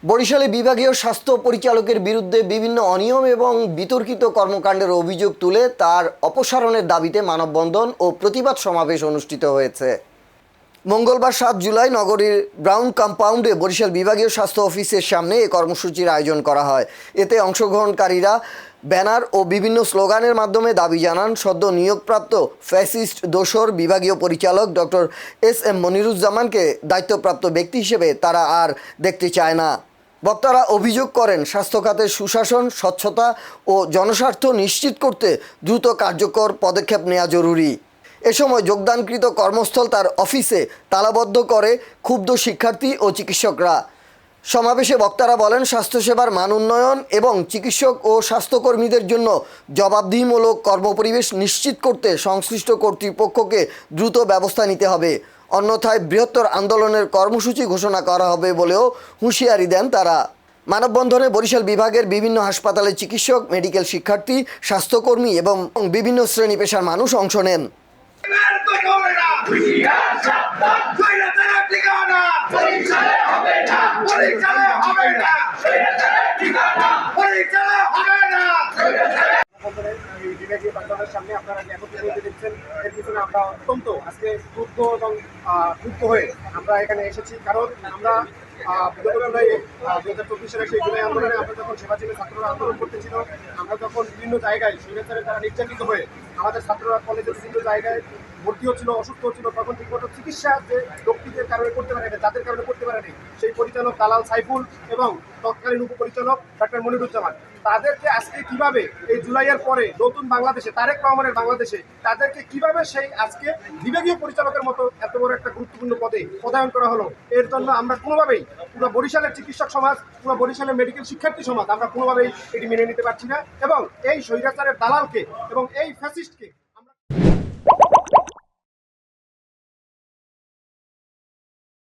বরিশালে বিভাগীয় স্বাস্থ্য পরিচালকের বিরুদ্ধে বিভিন্ন অনিয়ম এবং বিতর্কিত কর্মকাণ্ডের অভিযোগ তুলে তার অপসারণের দাবিতে মানববন্ধন ও প্রতিবাদ সমাবেশ অনুষ্ঠিত হয়েছে। মঙ্গলবার ৭ জুলাই নগরীর ব্রাউন কম্পাউন্ডে বরিশাল বিভাগীয় স্বাস্থ্য অফিসের সামনে এই কর্মসূচির আয়োজন করা হয়। এতে অংশগ্রহণকারীরা ব্যানার ও বিভিন্ন স্লোগানের মাধ্যমে দাবি জানান সদ্য নিয়োগপ্রাপ্ত ফ্যাসিস্ট দোসর বিভাগীয় পরিচালক ডক্টর এস.এম. মনিরুজ্জামানকে দায়িত্বপ্রাপ্ত ব্যক্তি হিসেবে তারা আর দেখতে চায় না। বক্তারা অভিযোগ করেন স্বাস্থ্য খাতের সুশাসন, স্বচ্ছতা ও জনস্বার্থ নিশ্চিত করতে দ্রুত কার্যকর পদক্ষেপ নেওয়া জরুরি। এ সময় যোগদানকৃত কর্মস্থল তার অফিসে তালাবদ্ধ করে ক্ষুব্ধ শিক্ষার্থী ও চিকিৎসকরা। সমাবেশে বক্তারা বলেন স্বাস্থ্যসেবার মান উন্নয়ন এবং চিকিৎসক ও স্বাস্থ্যকর্মীদের জন্য জবাবদিহিমূলক কর্মপরিবেশ নিশ্চিত করতে সংশ্লিষ্ট কর্তৃপক্ষকে দ্রুত ব্যবস্থা নিতে হবে, অন্যথায় বৃহত্তর আন্দোলনের কর্মসূচি ঘোষণা করা হবে বলেও হুঁশিয়ারি দেন তারা। মানববন্ধনে বরিশাল বিভাগের বিভিন্ন হাসপাতালের চিকিৎসক, মেডিকেল শিক্ষার্থী, স্বাস্থ্যকর্মী এবং বিভিন্ন শ্রেণী পেশার মানুষ অংশ নেন। বিভাগীয় কার্যালয়ের সামনে আপনারা একত্রিত দেখছেন, এর পিছনে আমরা অত্যন্ত আজকে ক্ষুব্ধ এবং ক্ষুব্ধ হয়ে আমরা এখানে এসেছি। কারণ আমরা বিগত জুলাই 2024 সালে সেই জুলাই আন্দোলনে আমরা যখন সেবাশ্রমে ছাত্ররা আন্দোলন করতেছিল, আমরা যখন বিভিন্ন জায়গায় স্বৈরাচারের দ্বারা নির্যাতিত হয়ে আমাদের ছাত্ররা কলেজের বিভিন্ন জায়গায় ভর্তি হচ্ছিল, অসুস্থ হচ্ছিল, তখন ঠিকমতো চিকিৎসা যে ব্যক্তিদের কারণে করতে পারে না, যাদের কারণে করতে পারেনি, সেই পরিচালক দালাল সাইফুল এবং তৎকালীন উপপরিচালক ডক্টর মনিরুজ্জামান, তাদেরকে আজকে কিভাবে এই জুলাইয়ের পরে নতুন বাংলাদেশে, তারেক রহমানের বাংলাদেশে, তাদেরকে কিভাবে সেই আজকে বিভাগীয় পরিচালকের মতো এত বড় একটা গুরুত্বপূর্ণ পদে পদায়ন করা হলো, এর জন্য আমরা কোনোভাবেই পুরো বরিশালের চিকিৎসক সমাজ, পুরো বরিশালের মেডিকেল শিক্ষার্থী সমাজ আমরা কোনোভাবেই এটি মেনে নিতে পারছি না এবং এই স্বৈরাচারের দালালকে এবং এই ফ্যাসিস্টকে